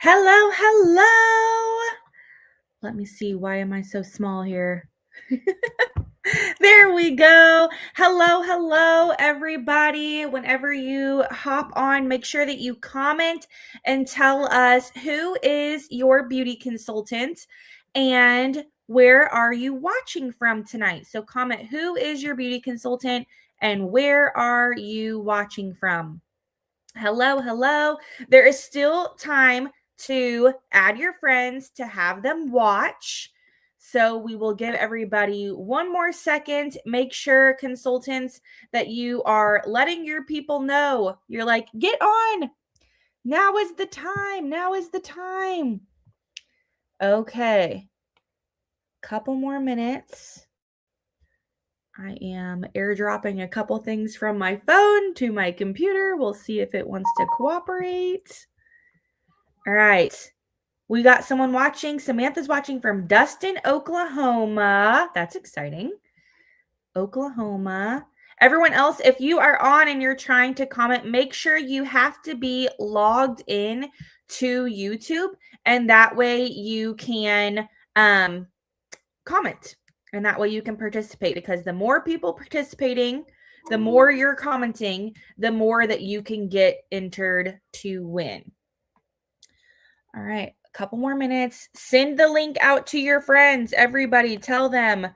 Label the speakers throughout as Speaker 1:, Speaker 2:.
Speaker 1: Hello, hello. Let me see. Why am I so small here? There we go. Hello, hello, everybody. Whenever you hop on, make sure that you comment and tell us who is your beauty consultant and where are you watching from tonight. So comment who is your beauty consultant and where are you watching from. Hello, hello. There is still time to add your friends to have them watch. So we will give everybody one more second. Make sure, consultants, that you are letting your people know. You're like, get on. Now is the time. Now is the time. Okay. Couple more minutes. I am airdropping a couple things from my phone to my computer. We'll see if it wants to cooperate. All right. We got someone watching. Samantha's watching from Dustin, Oklahoma. That's exciting. Oklahoma. Everyone else, if you are on and you're trying to comment, make sure you have to be logged in to YouTube, and that way you can comment, and that way you can participate, because the more people participating, the more you're commenting, the more that you can get entered to win. All right, a couple more minutes. Send the link out to your friends. Everybody, tell them,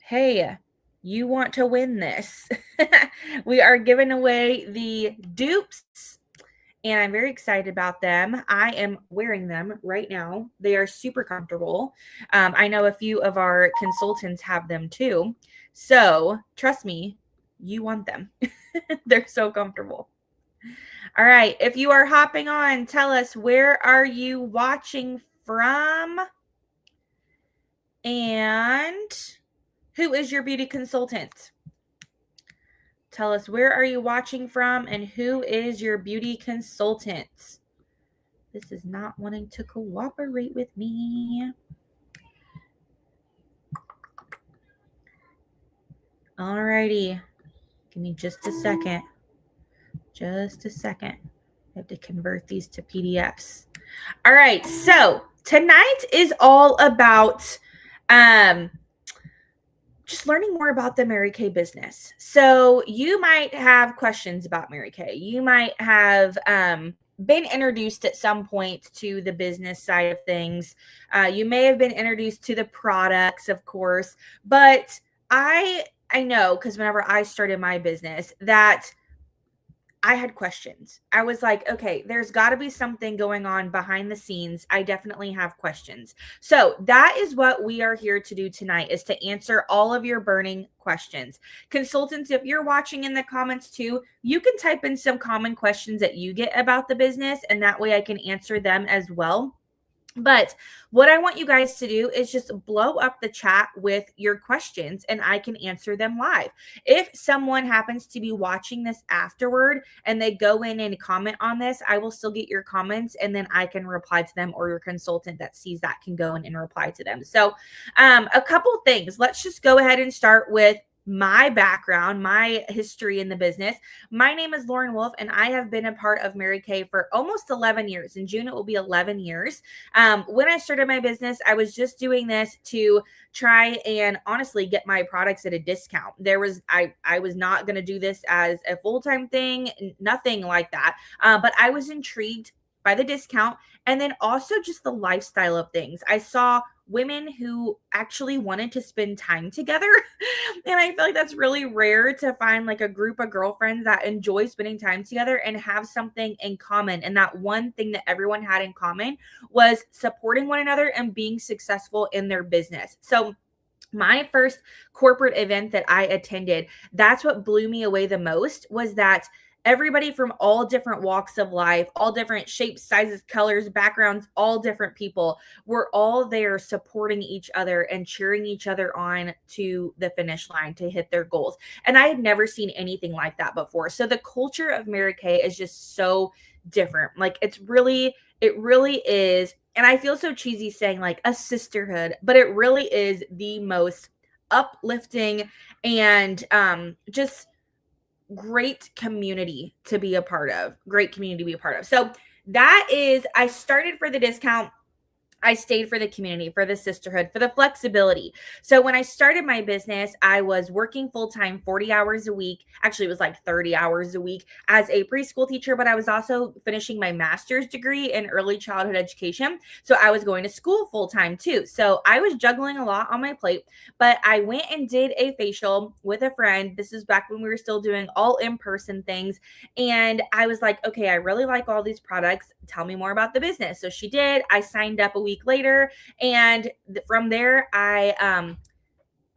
Speaker 1: hey, you want to win this. We are giving away the dupes and I'm very excited about them. I am wearing them right now. They are super comfortable. I know a few of our consultants have them too. So trust me, you want them. They're so comfortable. All right. If you are hopping on, tell us, where are you watching from? And who is your beauty consultant? Tell us, where are you watching from and who is your beauty consultant? This is not wanting to cooperate with me. Alrighty. Give me just a second. Just a second. I have to convert these to PDFs. All right. So tonight is all about just learning more about the Mary Kay business. So you might have questions about Mary Kay. You might have been introduced at some point to the business side of things. You may have been introduced to the products, of course, but I know, because whenever I started my business, that I had questions. I was like, okay, there's got to be something going on behind the scenes. I definitely have questions. So that is what we are here to do tonight, is to answer all of your burning questions. Consultants, if you're watching in the comments too, you can type in some common questions that you get about the business, and that way I can answer them as well. But what I want you guys to do is just blow up the chat with your questions and I can answer them live. If someone happens to be watching this afterward and they go in and comment on this, I will still get your comments and then I can reply to them, or your consultant that sees that can go in and reply to them. So a couple things. Let's just go ahead and start with my background, my history in the business. My name is Lauren Wolf, and I have been a part of Mary Kay for almost 11 years. In June, it will be 11 years. When I started my business, I was just doing this to try and honestly get my products at a discount. I was not going to do this as a full-time thing, nothing like that. But I was intrigued by the discount, and then also just the lifestyle of things. I saw women who actually wanted to spend time together. And I feel like that's really rare to find, like, a group of girlfriends that enjoy spending time together and have something in common. And that one thing that everyone had in common was supporting one another and being successful in their business. So my first corporate event that I attended, that's what blew me away the most, was that everybody from all different walks of life, all different shapes, sizes, colors, backgrounds, all different people were all there supporting each other and cheering each other on to the finish line to hit their goals. And I had never seen anything like that before. So the culture of Mary Kay is just so different. Like, it really is. And I feel so cheesy saying like a sisterhood, but it really is the most uplifting and just great community to be a part of. Great community to be a part of. So that is, I started for the discount. I stayed for the community, for the sisterhood, for the flexibility. So when I started my business, I was working full-time, 40 hours a week. Actually, it was like 30 hours a week as a preschool teacher, but I was also finishing my master's degree in early childhood education. So I was going to school full-time too. So I was juggling a lot on my plate, but I went and did a facial with a friend. This is back when we were still doing all in-person things. And I was like, okay, I really like all these products. Tell me more about the business. So she did. I signed up a week later, and from there I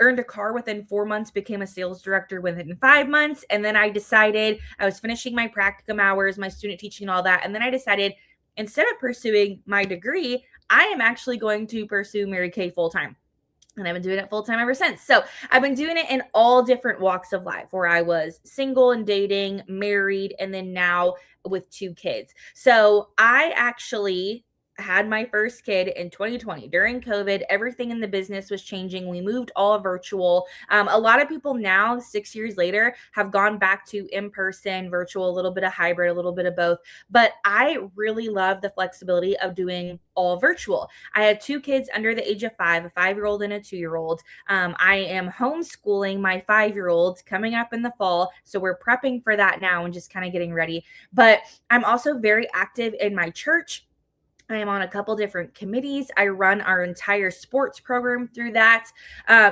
Speaker 1: earned a car within 4 months, became a sales director within 5 months, and then I decided, I was finishing my practicum hours, my student teaching, and all that, and then I decided, instead of pursuing my degree, I am actually going to pursue Mary Kay full time. And I've been doing it full time ever since. So I've been doing it in all different walks of life, where I was single and dating, married, and then now with 2 kids. So I actually had my first kid in 2020 during COVID. Everything in the business was changing. We moved all virtual. A lot of people now, 6 years later, have gone back to in-person, virtual, a little bit of hybrid, a little bit of both. But I really love the flexibility of doing all virtual. I had 2 kids under the age of 5, a 5-year-old and a 2-year-old. I am homeschooling my 5-year-old coming up in the fall. So we're prepping for that now and just kind of getting ready. But I'm also very active in my church. I am on a couple different committees. I run our entire sports program through that.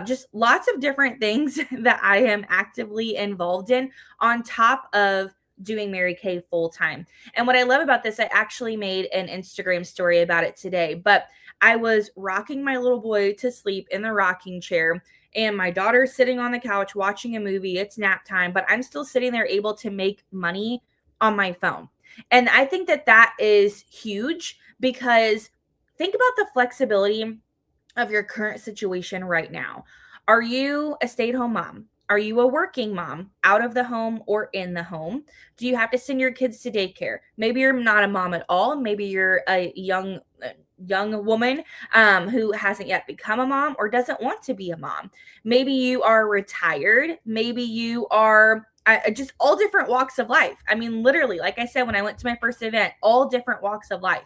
Speaker 1: Just lots of different things that I am actively involved in, on top of doing Mary Kay full time. And what I love about this, I actually made an Instagram story about it today, but I was rocking my little boy to sleep in the rocking chair, and my daughter's sitting on the couch watching a movie. It's nap time, but I'm still sitting there able to make money on my phone. And I think that that is huge, because think about the flexibility of your current situation right now. Are you a stay-at-home mom? Are you a working mom, out of the home or in the home? Do you have to send your kids to daycare? Maybe you're not a mom at all. Maybe you're a young woman who hasn't yet become a mom or doesn't want to be a mom. Maybe you are retired. Maybe you are just all different walks of life. I mean, literally, like I said, when I went to my first event, all different walks of life.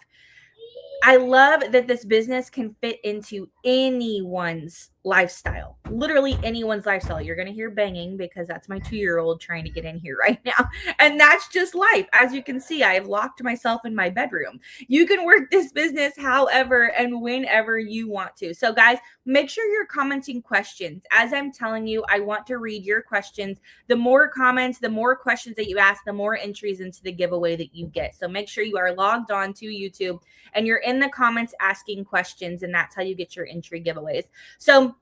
Speaker 1: I love that this business can fit into anyone's lifestyle, literally anyone's lifestyle. You're going to hear banging because that's my 2-year-old trying to get in here right now. And that's just life. As you can see, I have locked myself in my bedroom. You can work this business however and whenever you want to. So guys, make sure you're commenting questions. As I'm telling you, I want to read your questions. The more comments, the more questions that you ask, the more entries into the giveaway that you get. So make sure you are logged on to YouTube and you're in the comments asking questions, and that's how you get your entry giveaways. So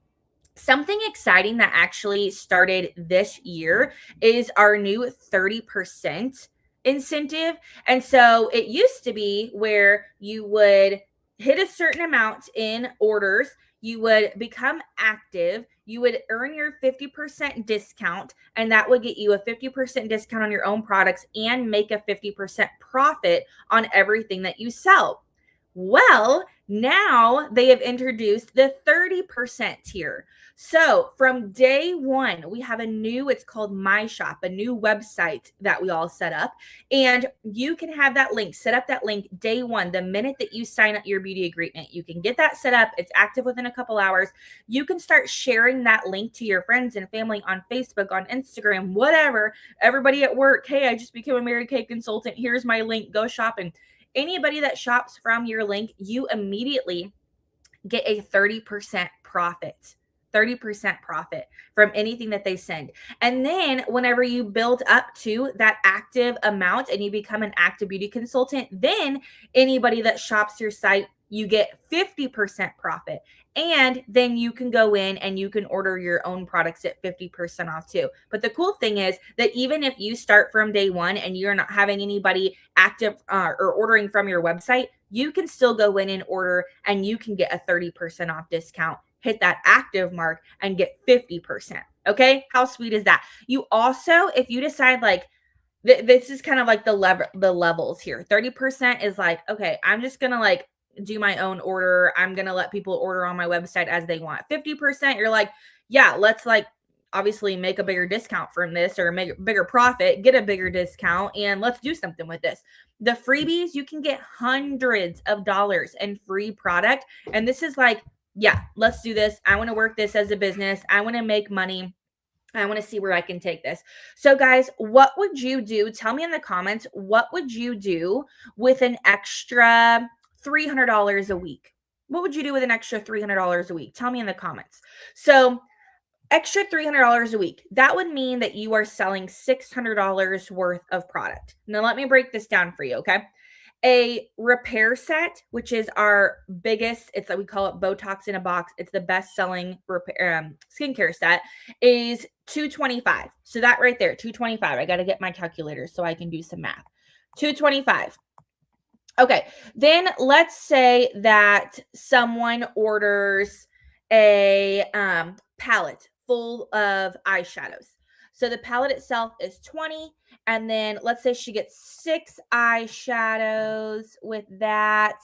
Speaker 1: something exciting that actually started this year is our new 30% incentive. And so it used to be where you would hit a certain amount in orders, you would become active, you would earn your 50% discount, and that would get you a 50% discount on your own products and make a 50% profit on everything that you sell. Well, now they have introduced the 30% tier. So from day one, we have it's called My Shop, a new website that we all set up. And you can have that link, set up that link day one, the minute that you sign up your beauty agreement. You can get that set up. It's active within a couple hours. You can start sharing that link to your friends and family on Facebook, on Instagram, whatever. Everybody at work, hey, I just became a Mary Kay consultant. Here's my link. Go shopping. Anybody that shops from your link, you immediately get a 30% profit. 30% profit from anything that they send. And then whenever you build up to that active amount and you become an active beauty consultant, then anybody that shops your site, you get 50% profit. And then you can go in and you can order your own products at 50% off too. But the cool thing is that even if you start from day one and you're not having anybody active or ordering from your website, you can still go in and order and you can get a 30% off discount, hit that active mark and get 50%. Okay. How sweet is that? You also, if you decide like, this is kind of like the levels here. 30% is like, okay, I'm just going to like do my own order. I'm going to let people order on my website as they want. 50%, you're like, yeah, let's like obviously make a bigger discount from this or make a bigger profit, get a bigger discount, and let's do something with this. The freebies, you can get hundreds of dollars in free product. And this is like, yeah, let's do this. I want to work this as a business. I want to make money. I want to see where I can take this. So guys, what would you do? Tell me in the comments, what would you do with an extra $300 a week? What would you do with an extra $300 a week? Tell me in the comments. So extra $300 a week. That would mean that you are selling $600 worth of product. Now let me break this down for you, okay? A repair set, which is our biggest, it's like we call it Botox in a box. It's the best selling repair skincare set, is $225. So that right there, $225. I got to get my calculator so I can do some math. $225. Okay, then let's say that someone orders a palette full of eyeshadows. So the palette itself is $20. And then let's say she gets 6 eyeshadows with that.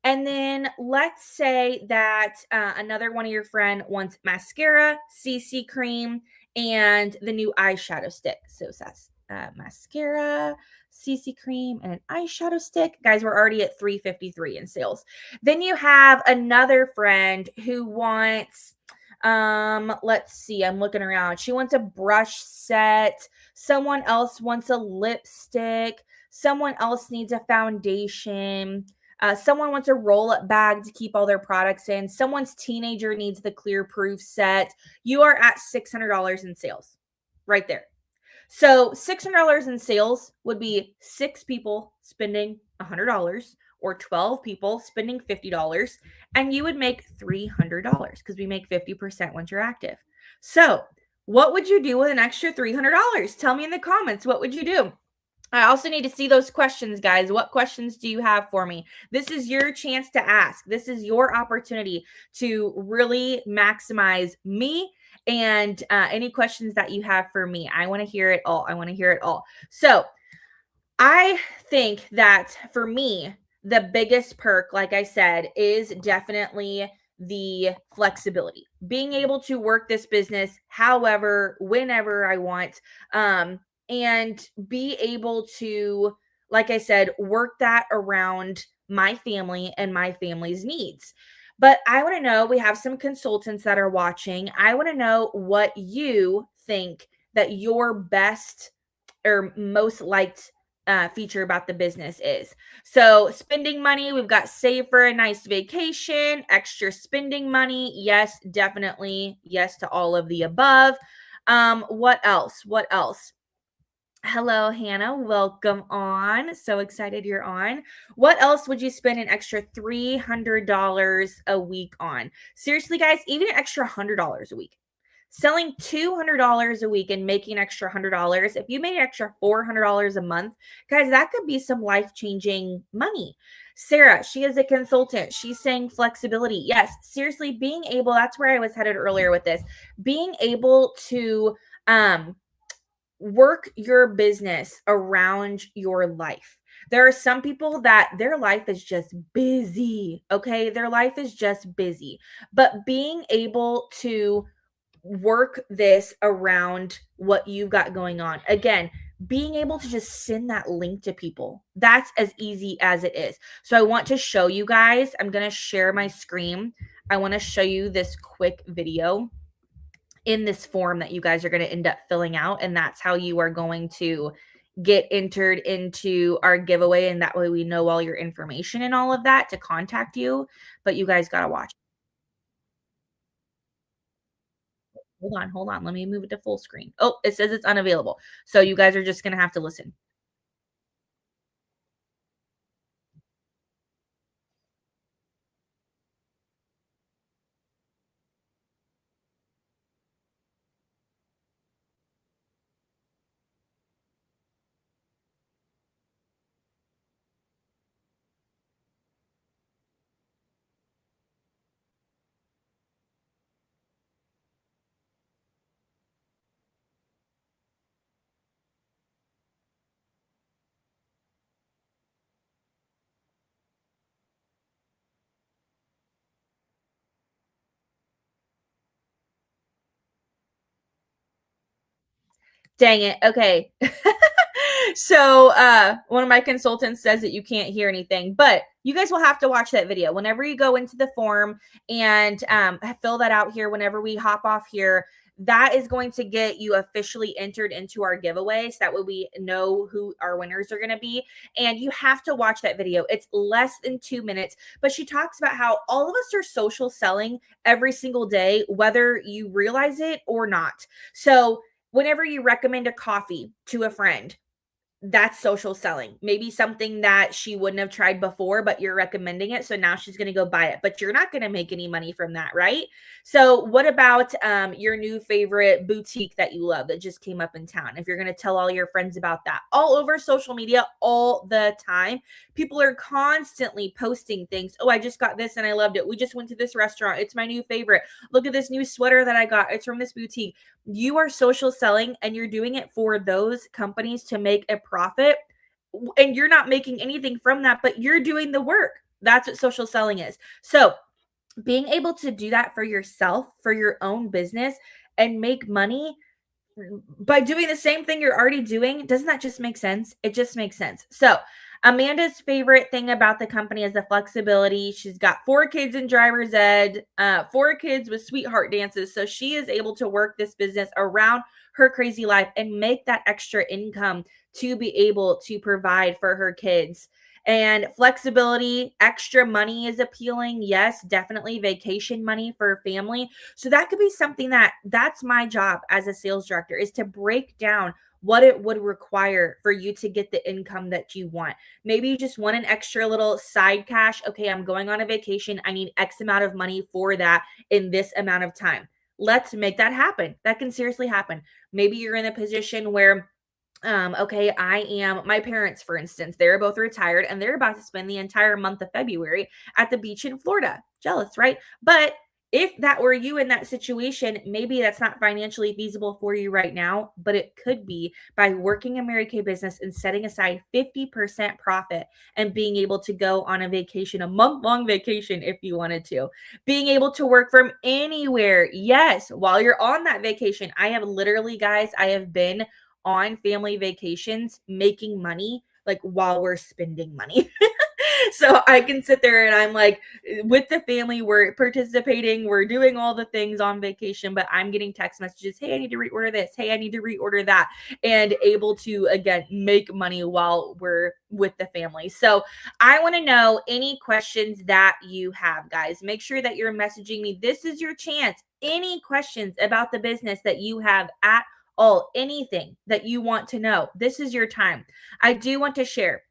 Speaker 1: And then let's say that another one of your friend wants mascara, CC cream, and the new eyeshadow stick. So it says mascara, CC cream, and an eyeshadow stick. Guys, we're already at $353 in sales. Then you have another friend who wants, let's see, I'm looking around. She wants a brush set. Someone else wants a lipstick. Someone else needs a foundation. Someone wants a roll-up bag to keep all their products in. Someone's teenager needs the clear proof set. You are at $600 in sales right there. So $600 in sales would be 6 people spending $100 or 12 people spending $50, and you would make $300 because we make 50% once you're active. So, what would you do with an extra $300? Tell me in the comments. What would you do? I also need to see those questions, guys. What questions do you have for me? This is your chance to ask. This is your opportunity to really maximize me and any questions that you have for me. I want to hear it all. I want to hear it all. So, I think that for me, the biggest perk, like I said, is definitely the flexibility. Being able to work this business however, whenever I want, and be able to, like I said, work that around my family and my family's needs. But I want to know, we have some consultants that are watching. I want to know what you think that your best or most liked feature about the business is. So, spending money, we've got save for a nice vacation, extra spending money. Yes, definitely. Yes to all of the above. What else? What else? Hello, Hannah. Welcome on. So excited you're on. What else would you spend an extra $300 a week on? Seriously, guys, even an extra $100 a week. Selling $200 a week and making an extra $100, if you made an extra $400 a month, guys, that could be some life changing money. Sarah, she is a consultant. She's saying flexibility. Yes, seriously, being able, that's where I was headed earlier with this, being able to, work your business around your life. There are some people that their life is just busy, okay? Their life is just busy. But being able to work this around what you've got going on. Again, being able to just send that link to people. That's as easy as it is. So I want to show you guys, I'm going to share my screen. I want to show you this quick video in this form that you guys are going to end up filling out. And that's how you are going to get entered into our giveaway. And that way we know all your information and all of that to contact you. But you guys got to watch. Hold on. Let me move it to full screen. Oh, it says it's unavailable. So you guys are just going to have to listen. Dang it. Okay. So one of my consultants says that you can't hear anything, but you guys will have to watch that video whenever you go into the form and fill that out here. Whenever we hop off here, that is going to get you officially entered into our giveaway, so that way we know who our winners are going to be. And you have to watch that video. It's less than 2 minutes, but she talks about how all of us are social selling every single day, whether you realize it or not. So whenever you recommend a coffee to a friend, that's social selling. Maybe something that she wouldn't have tried before, but you're recommending it. So now she's going to go buy it, but you're not going to make any money from that, right? So what about your new favorite boutique that you love that just came up in town? If you're going to tell all your friends about that, all over social media all the time, people are constantly posting things. Oh, I just got this and I loved it. We just went to this restaurant. It's my new favorite. Look at this new sweater that I got. It's from this boutique. You are social selling and you're doing it for those companies to make a profit, and you're not making anything from that, but you're doing the work. That's what social selling is. So being able to do that for yourself, for your own business, and make money by doing the same thing you're already doing, doesn't that just make sense? It just makes sense. So Amanda's favorite thing about the company is the flexibility. She's got 4 kids in driver's ed, 4 kids with sweetheart dances. So she is able to work this business around her crazy life and make that extra income to be able to provide for her kids. And flexibility, extra money is appealing. Yes, definitely vacation money for family. So that could be something that's my job as a sales director, is to break down what it would require for you to get the income that you want. Maybe you just want an extra little side cash. Okay, I'm going on a vacation. I need X amount of money for that in this amount of time. Let's make that happen. That can seriously happen. Maybe you're in a position where okay, I am my parents, for instance, they're both retired and they're about to spend the entire month of February at the beach in Florida. Jealous, right? But if that were you in that situation, maybe that's not financially feasible for you right now, but it could be by working a Mary Kay business and setting aside 50% profit and being able to go on a vacation, a month-long vacation if you wanted to. Being able to work from anywhere. Yes, while you're on that vacation. I have literally, guys, I have been on family vacations making money like while we're spending money. So I can sit there and I'm like, with the family, we're participating, we're doing all the things on vacation, but I'm getting text messages, hey, I need to reorder this, hey, I need to reorder that, and able to again make money while we're with the family. So I want to know any questions that you have, guys. Make sure that you're messaging me. This is your chance. Any questions about the business that you have at all, anything that you want to know, this is your time. I do want to share,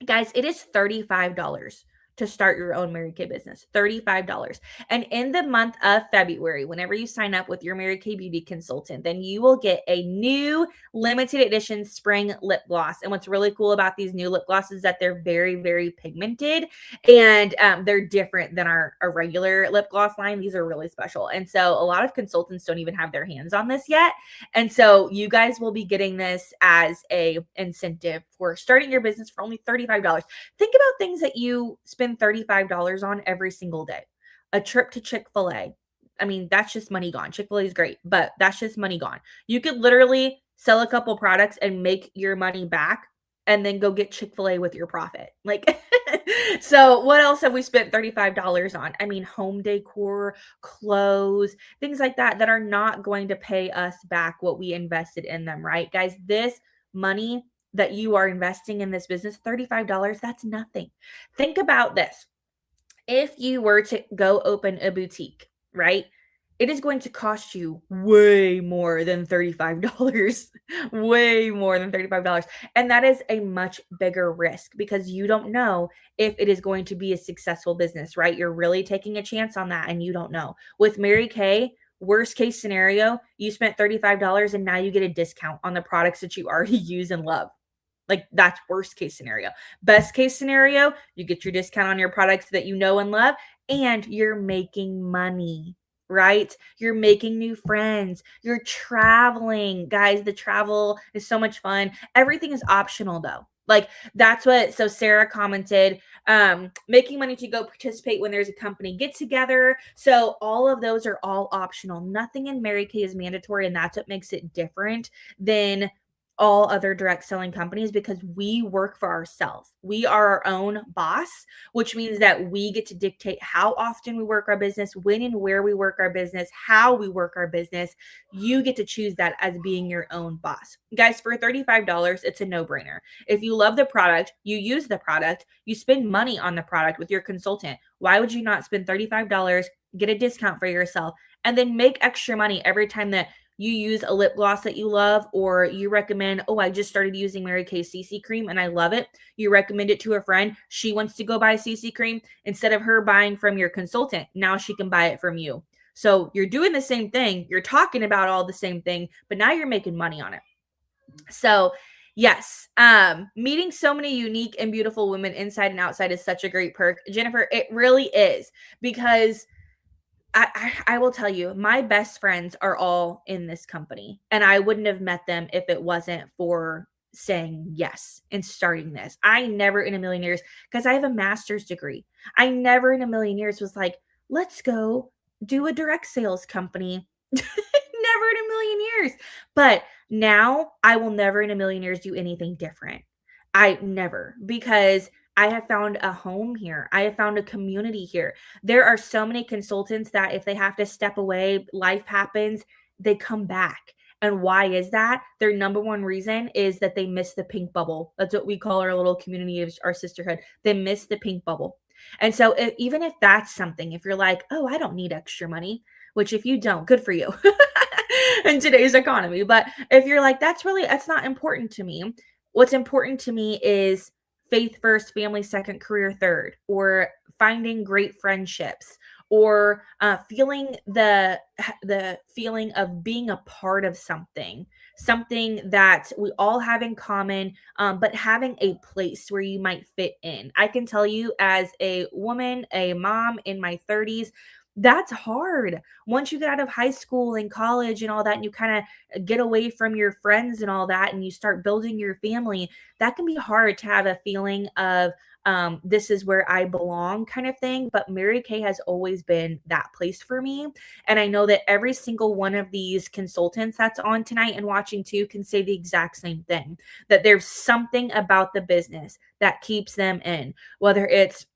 Speaker 1: guys, it is $35 to start your own Mary Kay business. $35. And in the month of February, whenever you sign up with your Mary Kay beauty consultant, then you will get a new limited edition spring lip gloss. And what's really cool about these new lip glosses is that they're very, very pigmented, and they're different than our regular lip gloss line. These are really special. And so a lot of consultants don't even have their hands on this yet. And so you guys will be getting this as a incentive for starting your business for only $35. Think about things that you spend $35 on every single day. A trip to Chick-fil-A. I mean, that's just money gone. Chick-fil-A is great, but that's just money gone. You could literally sell a couple products and make your money back and then go get Chick-fil-A with your profit. Like, so what else have we spent $35 on? I mean, home decor, clothes, things like that that are not going to pay us back what we invested in them, right? Guys, this money that you are investing in this business, $35, that's nothing. Think about this. If you were to go open a boutique, right? It is going to cost you way more than $35, way more than $35. And that is a much bigger risk because you don't know if it is going to be a successful business, right? You're really taking a chance on that and you don't know. With Mary Kay, worst case scenario, you spent $35 and now you get a discount on the products that you already use and love. Like, that's worst case scenario. Best case scenario, you get your discount on your products that you know and love, and you're making money, right? You're making new friends. You're traveling. Guys, the travel is so much fun. Everything is optional though. Like, that's what, so Sarah commented, making money to go participate when there's a company get together. So all of those are all optional. Nothing in Mary Kay is mandatory, and that's what makes it different than all other direct selling companies because we work for ourselves. We are our own boss, which means that we get to dictate how often we work our business, when and where we work our business, how we work our business. You get to choose that as being your own boss. Guys, for $35, it's a no-brainer. If you love the product, you use the product, you spend money on the product with your consultant. Why would you not spend $35, get a discount for yourself, and then make extra money every time that you use a lip gloss that you love, or you recommend, oh, I just started using Mary Kay CC cream and I love it. You recommend it to a friend. She wants to go buy CC cream. Instead of her buying from your consultant, now she can buy it from you. So you're doing the same thing. You're talking about all the same thing, but now you're making money on it. So yes, meeting so many unique and beautiful women inside and outside is such a great perk. Jennifer, it really is, because I will tell you, my best friends are all in this company, and I wouldn't have met them if it wasn't for saying yes and starting this. I never in a million years, because I have a master's degree, I never in a million years was like, let's go do a direct sales company. Never in a million years. But now I will never in a million years do anything different. I never, because I have found a home here. I have found a community here. There are so many consultants that if they have to step away, life happens, they come back. And why is that? Their number one reason is that they miss the pink bubble. That's what we call our little community of our sisterhood. They miss the pink bubble. And so even if that's something, if you're like, oh, I don't need extra money, which if you don't, good for you. in today's economy. But if you're like, that's not important to me. What's important to me is faith first, family second, career third, or finding great friendships, or feeling the feeling of being a part of something that we all have in common, but having a place where you might fit in. I can tell you, as a woman, a mom in my 30s, that's hard. Once you get out of high school and college and all that, and you kind of get away from your friends and all that, and you start building your family, that can be hard to have a feeling of this is where I belong kind of thing. But Mary Kay has always been that place for me. And I know that every single one of these consultants that's on tonight and watching too can say the exact same thing, that there's something about the business that keeps them in, whether it's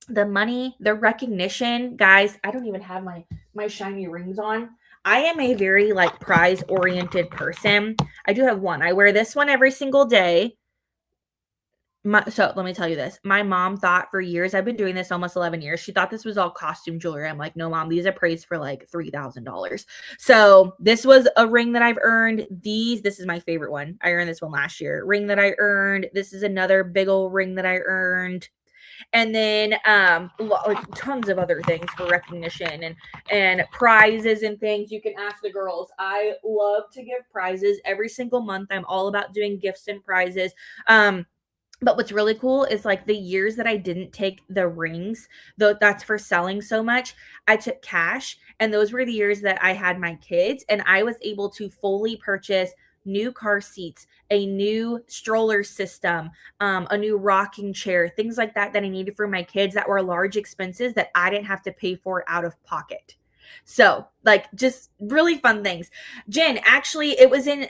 Speaker 1: the money, the recognition. Guys, I don't even have my shiny rings on. I am a very like prize oriented person. I do have one. I wear this one every single day. So let me tell you this. My mom thought for years, I've been doing this almost 11 years. She thought this was all costume jewelry. I'm like, no, mom, these are praised for like $3,000. So this was a ring that I've earned. This is my favorite one. I earned this one last year. Ring that I earned. This is another big old ring that I earned. And then like tons of other things for recognition and prizes and things. You can ask the girls. I love to give prizes every single month. I'm all about doing gifts and prizes. But what's really cool is like the years that I didn't take the rings, though that's for selling so much, I took cash. And those were the years that I had my kids, and I was able to fully purchase new car seats, a new stroller system, a new rocking chair, things like that I needed for my kids that were large expenses that I didn't have to pay for out of pocket. So like just really fun things. Jen, actually, it was in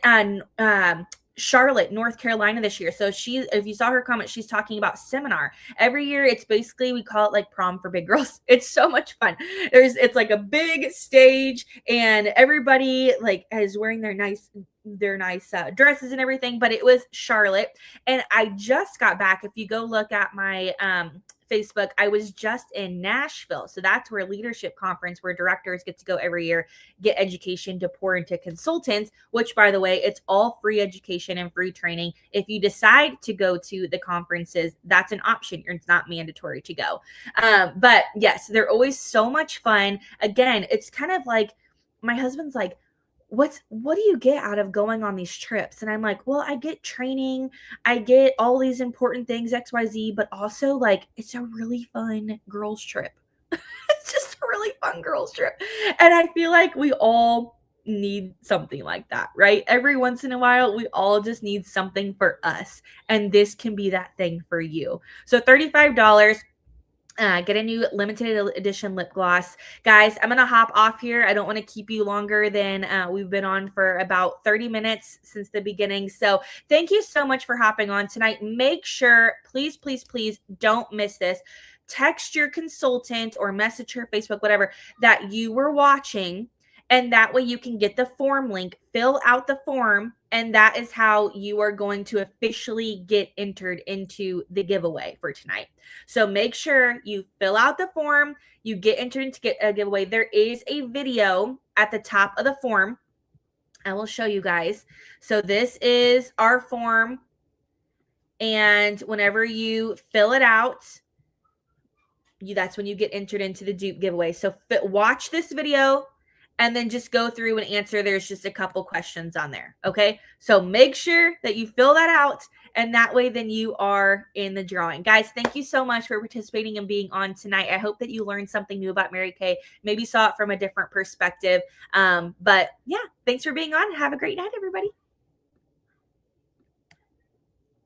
Speaker 1: Charlotte, North Carolina this year. So if you saw her comment, she's talking about seminar. Every year, it's basically, we call it like prom for big girls. It's so much fun. It's like a big stage, and everybody like is wearing their nice dresses and everything. But it was Charlotte, and I just got back. If you go look at my Facebook, I was just in Nashville. So that's where leadership conference, where directors get to go every year, get education to pour into consultants, which, by the way, it's all free education and free training. If you decide to go to the conferences, that's an option. It's not mandatory to go. But yes, they're always so much fun. Again, it's kind of like, my husband's like, what do you get out of going on these trips? And I'm like, well, I get training, I get all these important things, XYZ, but also like it's a really fun girls trip. It's just a really fun girls trip. And I feel like we all need something like that, right? Every once in a while, we all just need something for us. And this can be that thing for you. So $35. Get a new limited edition lip gloss. Guys, I'm going to hop off here. I don't want to keep you longer than we've been on for about 30 minutes since the beginning. So thank you so much for hopping on tonight. Make sure, please, please, please don't miss this. Text your consultant or message her, Facebook, whatever, that you were watching. And that way you can get the form link, fill out the form, and that is how you are going to officially get entered into the giveaway for tonight. So make sure you fill out the form, you get entered into get a giveaway. There is a video at the top of the form. I will show you guys. So this is our form. And whenever you fill it out, that's when you get entered into the dupe giveaway. So watch this video and then just go through and answer. There's just a couple questions on there. Okay. So make sure that you fill that out, and that way then you are in the drawing. Guys, thank you so much for participating and being on tonight. I hope that you learned something new about Mary Kay, maybe saw it from a different perspective. But yeah, thanks for being on. Have a great night, everybody.